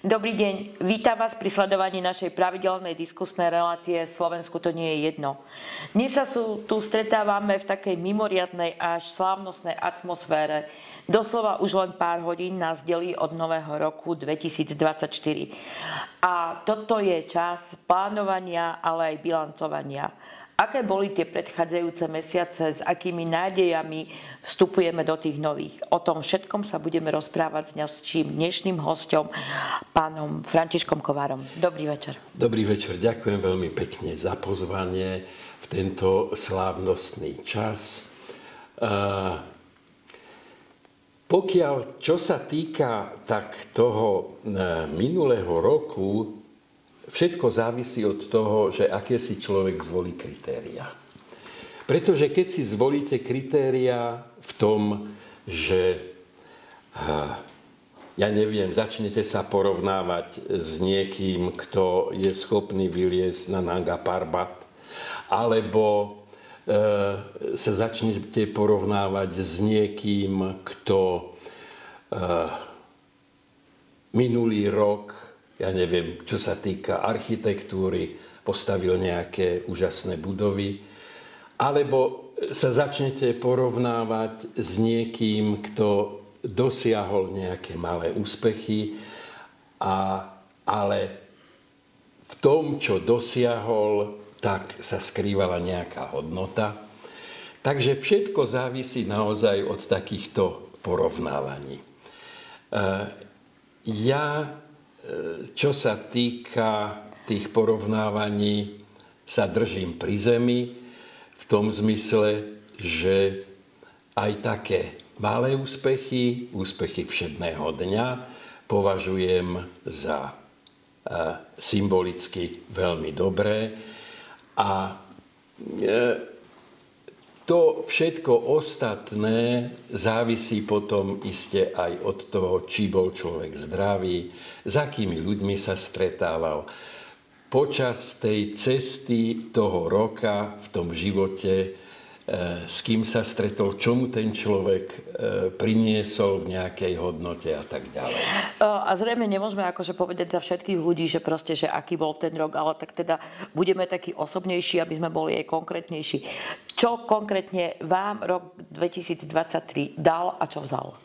Dobrý deň, vítam vás pri sledovaní našej pravidelnej diskusnej relácie Slovensku to nie je jedno. Dnes sa tu stretávame v takej mimoriadnej až slávnostnej atmosfére. Doslova už len pár hodín nás delí od nového roku 2024. A toto je čas plánovania, ale aj bilancovania. Aké boli tie predchádzajúce mesiace, s akými nádejami vstupujeme do tých nových? O tom všetkom sa budeme rozprávať s naším dnešným hosťom, pánom Františkom Kovárom. Dobrý večer. Dobrý večer, ďakujem veľmi pekne za pozvanie v tento slávnostný čas. Pokiaľ, čo sa týka tak toho minulého roku, všetko závisí od toho, že aké si človek zvolí kritériá. Pretože keď si zvolíte kritériá v tom, že ja neviem, začnete sa porovnávať s niekým, kto je schopný vyliesť na Nanga Parbat, alebo sa začnete porovnávať s niekým, kto minulý rok, ja neviem, čo sa týka architektúry, postavil nejaké úžasné budovy, alebo sa začnete porovnávať s niekým, kto dosiahol nejaké malé úspechy, ale v tom, čo dosiahol, tak sa skrývala nejaká hodnota. Takže všetko závisí naozaj od takýchto porovnávaní. Čo sa týka tých porovnávaní, sa držím pri zemi v tom zmysle, že aj také malé úspechy všedného dňa považujem za symbolicky veľmi dobré. A to všetko ostatné závisí potom iste aj od toho, či bol človek zdravý, s akými ľuďmi sa stretával. Počas tej cesty toho roka v tom živote, s kým sa stretol, čo mu ten človek priniesol v nejakej hodnote a tak ďalej. A zrejme nemôžeme akože povedať za všetkých ľudí, že proste, že aký bol ten rok, ale tak teda budeme takí osobnejší, aby sme boli aj konkrétnejší. Čo konkrétne vám rok 2023 dal a čo vzal?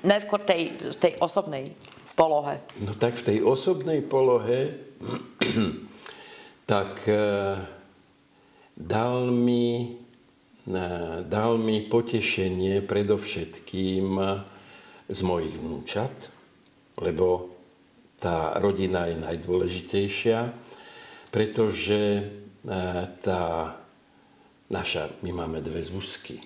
Najskôr tej osobnej polohe. No tak v tej osobnej polohe tak dal mi potešenie predovšetkým z mojich vnúčat, lebo tá rodina je najdôležitejšia, pretože my máme dve Zuzky.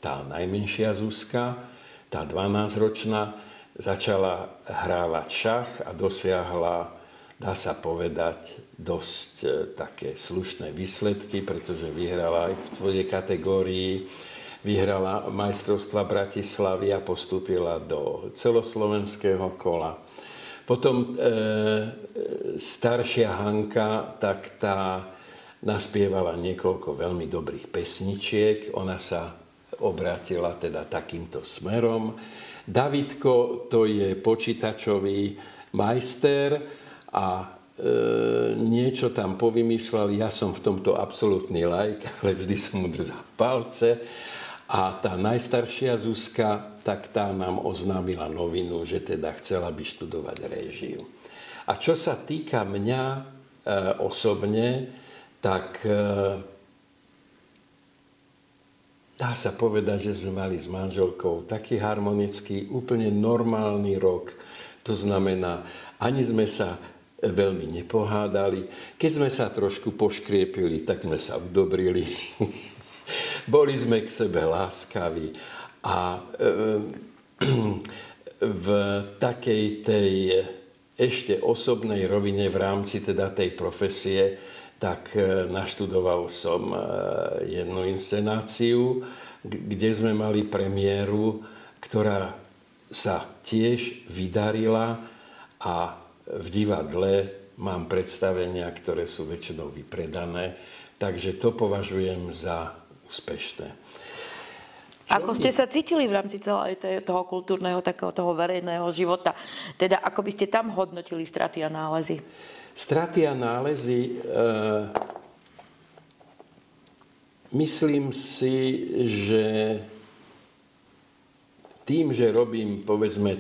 Tá najmenšia Zuzka, tá 12-ročná, začala hrávať šach a dosiahla, dá sa povedať, dosť také slušné výsledky, pretože vyhrala aj v tvojej kategórii, vyhrala majstrovstva Bratislavy a postúpila do celoslovenského kola. Potom staršia Hanka, tak tá naspievala niekoľko veľmi dobrých pesničiek. Ona sa obrátila teda takýmto smerom. Davidko, to je počítačový majster a niečo tam povymýšľal. Ja som v tomto absolútny laik, ale vždy som mu držal palce. A tá najstaršia Zuzka, tak tá nám oznámila novinu, že teda chcela by študovať réžiu. A čo sa týka mňa osobne, tak dá sa povedať, že sme mali s manželkou taký harmonický, úplne normálny rok. To znamená, ani sme sa veľmi nepohádali. Keď sme sa trošku poškriepili, tak sme sa udobrili. Boli sme k sebe láskaví. A v takej tej ešte osobnej rovine v rámci teda tej profesie, tak naštudoval som jednu inscenáciu, kde sme mali premiéru, ktorá sa tiež vydarila a v divadle mám predstavenia, ktoré sú väčšinou vypredané, takže to považujem za úspešné. Ako ste sa cítili v rámci celého toho kultúrneho, takého toho verejného života? Teda ako by ste tam hodnotili straty a nálezy? Straty a nálezy, myslím si, že tým, že robím, povedzme,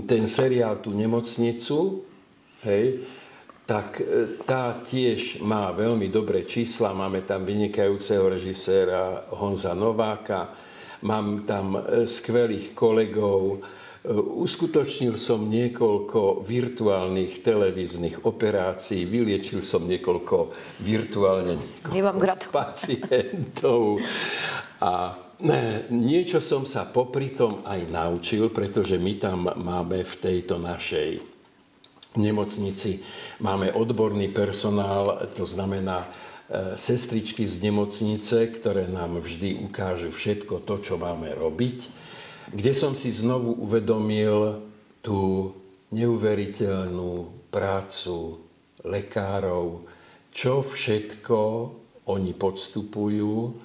ten seriál, tú nemocnicu, hej, tak tá tiež má veľmi dobré čísla. Máme tam vynikajúceho režiséra Honza Nováka, mám tam skvelých kolegov. Uskutočnil som niekoľko virtuálnych televíznych operácií, vyliečil som niekoľko pacientov. A niečo som sa popri tom aj naučil, pretože my tam máme v tejto našej nemocnici máme odborný personál, to znamená sestričky z nemocnice, ktoré nám vždy ukážu všetko to, čo máme robiť, kde som si znovu uvedomil tú neuveriteľnú prácu lekárov, čo všetko oni podstupujú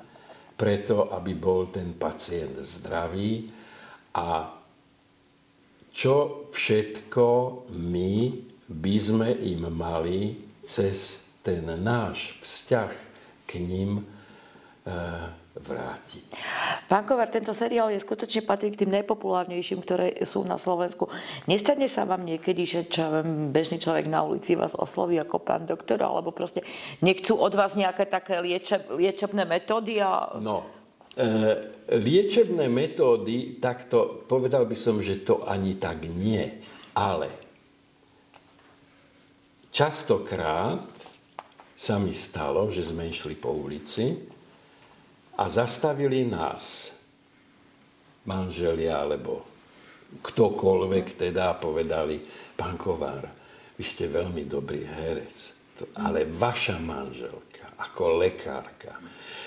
preto, aby bol ten pacient zdravý a čo všetko my by sme im mali cez ten náš vzťah k ním vrátiť. Pán Kovar, tento seriál je skutočne patrí k tým najpopulárnejším, ktoré sú na Slovensku. Nestane sa vám niekedy, že bežný človek na ulici vás osloví ako pán doktor, alebo proste nechcú od vás nejaké také liečebné metódy? Liečebné metódy, takto povedal by som, že to ani tak nie. Ale častokrát sa mi stalo, že sme išli po ulici a zastavili nás manželia, alebo ktokoľvek teda povedali, pán Kovar, vy ste veľmi dobrý herec, ale vaša manželka ako lekárka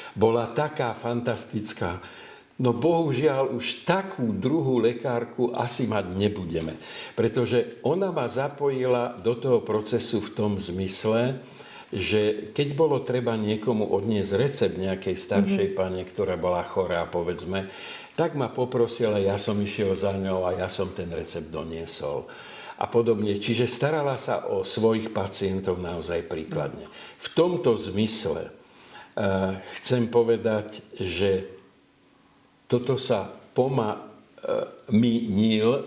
bola taká fantastická. No bohužiaľ už takú druhú lekárku asi mať nebudeme. Pretože ona ma zapojila do toho procesu v tom zmysle, že keď bolo treba niekomu odniesť recept nejakej staršej pane, ktorá bola chorá, povedzme, tak ma poprosila, ja som išiel za ňou a ja som ten recept doniesol. A podobne. Čiže starala sa o svojich pacientov naozaj príkladne. V tomto zmysle chcem povedať, že toto sa pomanil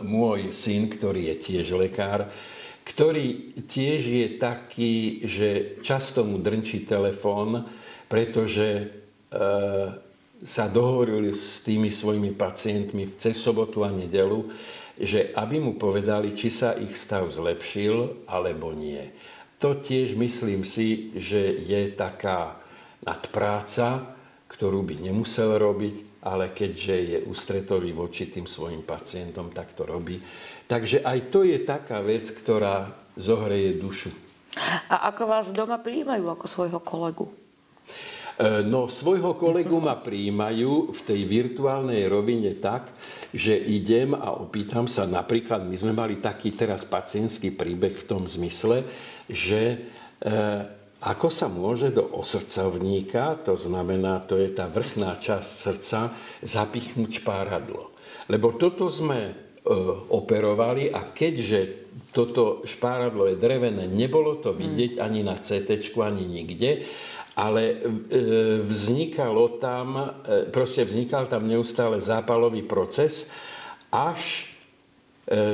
môj syn, ktorý je tiež lekár, ktorý tiež je taký, že často mu drnčí telefón, pretože sa dohovorili s tými svojimi pacientmi cez sobotu a nedeľu, že aby mu povedali, či sa ich stav zlepšil, alebo nie. To tiež myslím si, že je taká nadpráca, ktorú by nemusel robiť, ale keďže je ústretový voči tým svojim pacientom, tak to robí. Takže aj to je taká vec, ktorá zohreje dušu. A ako vás doma prijímajú ako svojho kolegu? No, svojho kolegu ma prijímajú v tej virtuálnej rovine tak, že idem a opýtam sa, napríklad my sme mali taký teraz pacientský príbeh v tom zmysle, že ako sa môže do osrdcovníka, to znamená, to je tá vrchná časť srdca, zapichnúť špáradlo. Lebo toto sme operovali a keďže toto špáradlo je drevené, nebolo to vidieť ani na CT-čku, ani nikde, ale vznikal tam neustále zápalový proces, až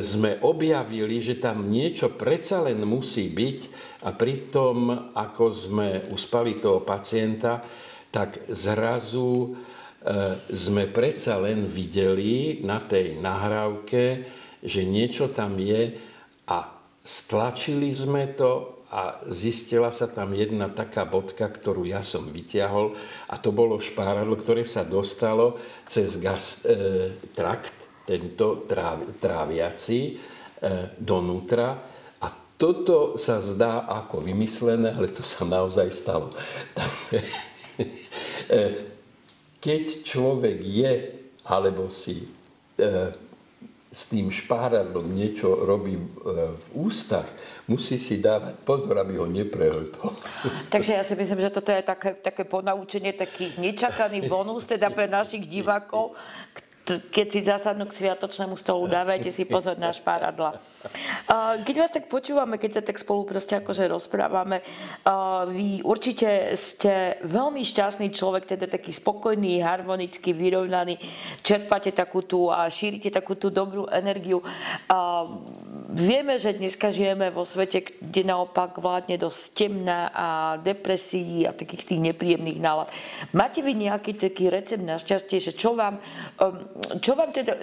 sme objavili, že tam niečo predsa len musí byť a pritom, ako sme uspali toho pacienta, tak zrazu sme predsa len videli na tej nahrávke, že niečo tam je a stlačili sme to a zistila sa tam jedna taká bodka, ktorú ja som vyťahol a to bolo špáradlo, ktoré sa dostalo cez trakt, tento tráviaci, donútra. A toto sa zdá ako vymyslené, ale to sa naozaj stalo. Keď človek je, alebo si s tým špáradlom niečo robí v ústach, musí si dávať pozor, aby ho neprehltol. Takže ja si myslím, že toto je také ponaučenie, taký nečakaný bonus teda pre našich divákov. Keď si zasadnú k sviatočnému stolu, dávajte si pozor na špáradla. Keď vás tak počúvame, keď sa tak spolu proste akože rozprávame, vy určite ste veľmi šťastný človek, teda taký spokojný, harmonický, vyrovnaný, čerpáte takú tú a šírite takú tú dobrú energiu. Vieme, že dneska žijeme vo svete, kde naopak vládne dosť temná a depresií a takých tých nepríjemných nálad. Máte vy nejaký taký recept na šťastie, že čo vám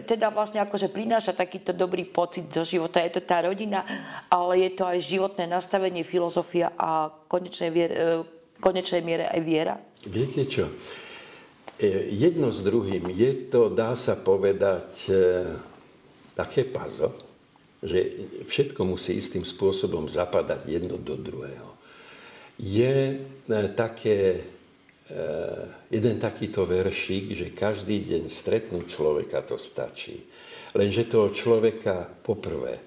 teda vlastne akože prináša takýto dobrý pocit zo života? Je to tá rodina, ale je to aj životné nastavenie, filozofia a konečnej miere aj viera? Viete čo? Jedno s druhým je to, dá sa povedať, také puzzle, že všetko musí istým spôsobom zapadať jedno do druhého. Je jeden takýto veršík, že každý deň stretnúť človeka, to stačí. Lenže toho človeka poprvé,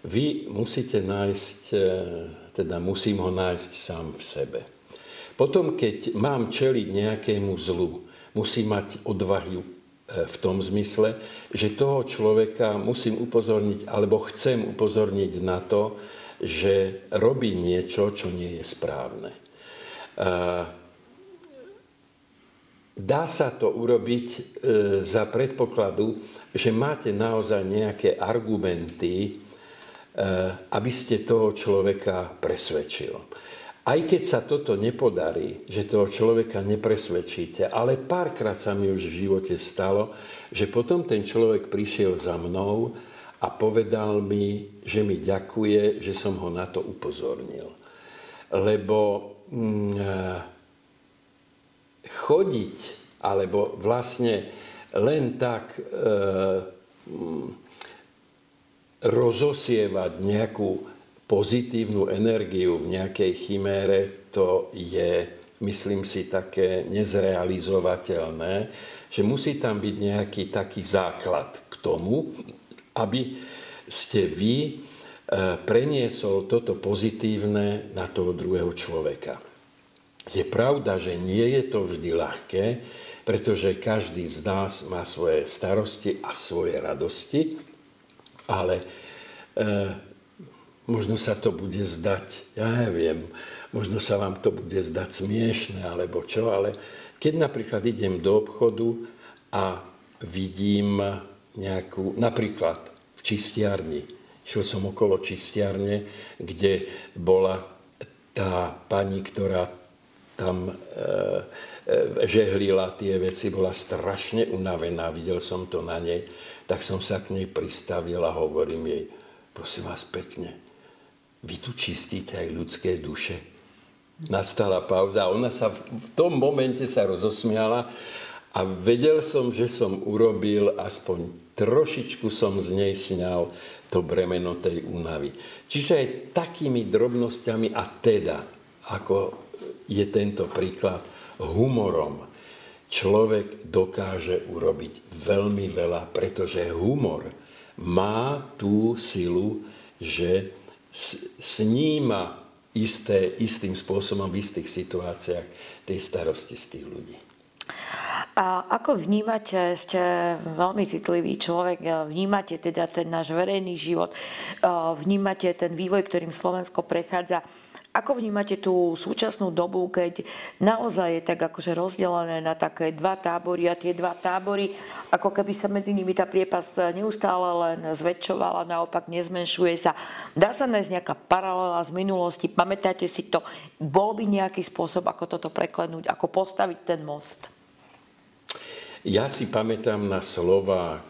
vy musíte nájsť, teda musím ho nájsť sám v sebe. Potom, keď mám čeliť nejakému zlu, musím mať odvahu v tom zmysle, že toho človeka musím upozorniť, alebo chcem upozorniť na to, že robí niečo, čo nie je správne. Dá sa to urobiť za predpokladu, že máte naozaj nejaké argumenty, aby ste toho človeka presvedčili. Aj keď sa toto nepodarí, že toho človeka nepresvedčíte, ale párkrát sa mi už v živote stalo, že potom ten človek prišiel za mnou a povedal mi, že mi ďakuje, že som ho na to upozornil. Lebo chodiť, alebo vlastne len tak rozosievať nejakú pozitívnu energiu v nejakej chimére, to je, myslím si, také nezrealizovateľné, že musí tam byť nejaký taký základ k tomu, aby ste vy preniesol toto pozitívne na toho druhého človeka. Je pravda, že nie je to vždy ľahké, pretože každý z nás má svoje starosti a svoje radosti, ale možno sa to bude zdať, ja neviem, možno sa vám to bude zdať smiešne, alebo čo, ale keď napríklad idem do obchodu a vidím nejakú, napríklad v čistiarni, šiel som okolo čistiarne, kde bola tá pani, ktorá tam žehlila tie veci, bola strašne unavená, videl som to na nej, tak som sa k nej pristavil a hovorím jej, prosím vás pekne, vy tu čistíte aj ľudské duše. Nastala pauza a ona sa v tom momente sa rozosmiala a vedel som, že som urobil, aspoň trošičku som z nej sňal to bremeno tej únavy. Čiže aj takými drobnosťami a teda, ako je tento príklad, humorom človek dokáže urobiť veľmi veľa, pretože humor má tú silu, že sníma istým spôsobom v istých situáciách tej starosti z tých ľudí. A ako vnímate, ste veľmi citlivý človek, vnímate teda ten náš verejný život, vnímate ten vývoj, ktorým Slovensko prechádza. Ako vnímate tú súčasnú dobu, keď naozaj je tak akože rozdelené na také dva tábory a tie dva tábory, ako keby sa medzi nimi tá priepas neustále len zväčšovala, naopak nezmenšuje sa. Dá sa nájsť nejaká paralela z minulosti? Pamätáte si to? Bol by nejaký spôsob, ako toto preklenúť, ako postaviť ten most? Ja si pamätám na slova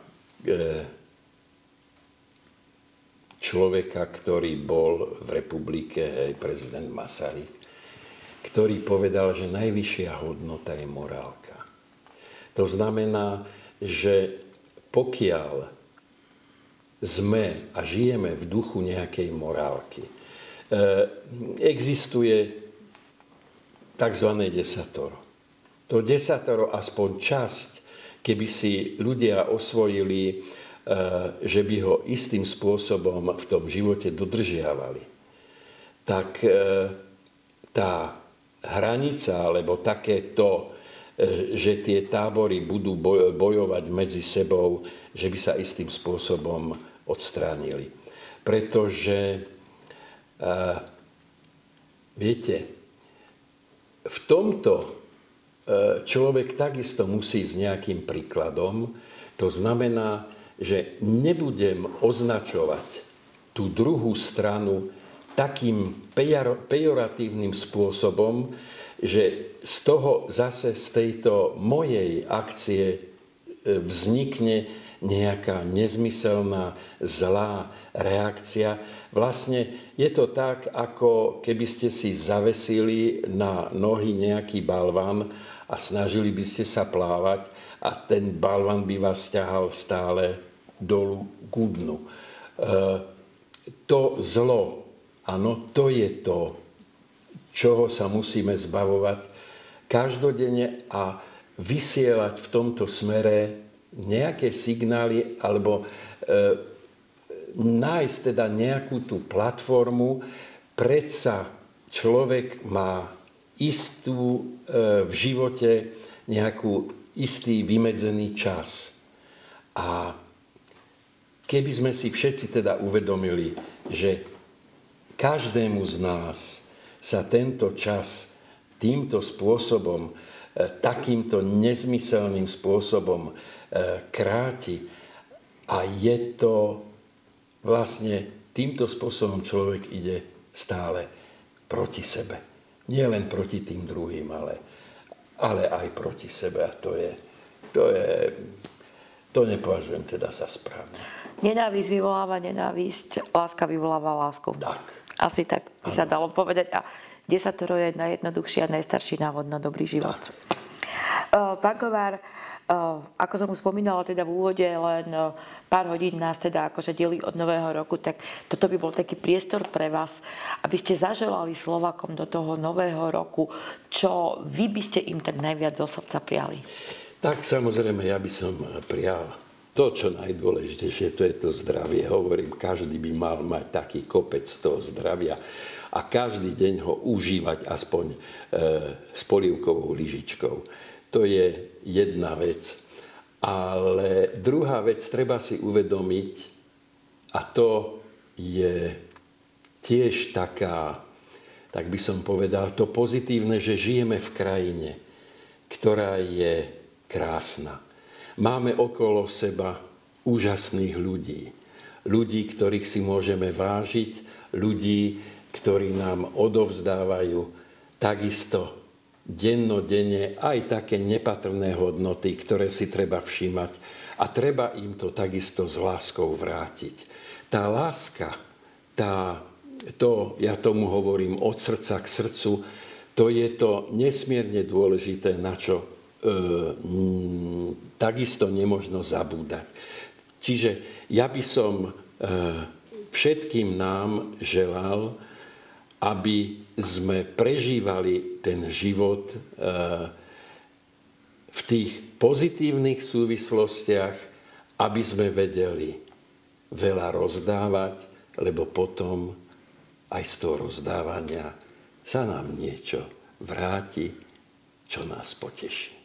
človeka, ktorý bol v republike, prezident Masaryk, ktorý povedal, že najvyššia hodnota je morálka. To znamená, že pokiaľ sme a žijeme v duchu nejakej morálky, existuje tzv. Desatoro. To desatoro, aspoň časť, keby si ľudia osvojili že by ho istým spôsobom v tom živote dodržiavali, tak tá hranica, alebo takéto, že tie tábory budú bojovať medzi sebou, že by sa istým spôsobom odstránili. Pretože, viete, v tomto človek takisto musí s nejakým príkladom. To znamená, že nebudem označovať tú druhú stranu takým pejoratívnym spôsobom, že z toho zase z tejto mojej akcie vznikne nejaká nezmyselná, zlá reakcia. Vlastne je to tak, ako keby ste si zavesili na nohy nejaký balvan a snažili by ste sa plávať a ten balvan by vás ťahal stále dolu k dnu. To zlo, áno, to je to, čoho sa musíme zbavovať každodenne a vysielať v tomto smere nejaké signály alebo nájsť teda nejakú tú platformu. Predsa človek má istú v živote nejakú istý vymedzený čas. A keby sme si všetci teda uvedomili, že každému z nás sa tento čas týmto spôsobom, takýmto nezmyselným spôsobom kráti a je to vlastne týmto spôsobom človek ide stále proti sebe. Nie len proti tým druhým, ale aj proti sebe. A to nepovažujem teda za správne. Nenávisť vyvoláva nenávisť, láska vyvoláva lásku. Tak. Asi tak by sa dalo povedať. A 10 je najjednoduchší a najstarší návod na dobrý život. Pán Komár, ako som už spomínala teda v úvode, len pár hodín nás teda akože delí od Nového roku, tak toto by bol taký priestor pre vás, aby ste zaželali Slovákom do toho Nového roku, čo vy by ste im tak najviac do srdca priali. Tak samozrejme, ja by som prial to, čo najdôležitejšie, to je to zdravie. Hovorím, každý by mal mať taký kopec toho zdravia a každý deň ho užívať aspoň s polievkovou lyžičkou. To je jedna vec. Ale druhá vec, treba si uvedomiť, a to je tiež taká, tak by som povedal, to pozitívne, že žijeme v krajine, ktorá je krásna. Máme okolo seba úžasných ľudí. Ľudí, ktorých si môžeme vážiť, ľudí, ktorí nám odovzdávajú takisto dennodenne aj také nepatrné hodnoty, ktoré si treba všímať a treba im to takisto s láskou vrátiť. Tá láska, ja tomu hovorím od srdca k srdcu, to je to nesmierne dôležité, na čo takisto nemožno zabúdať. Čiže ja by som všetkým nám želal, aby sme prežívali ten život v tých pozitívnych súvislostiach, aby sme vedeli veľa rozdávať, lebo potom aj z toho rozdávania sa nám niečo vráti, čo nás poteší.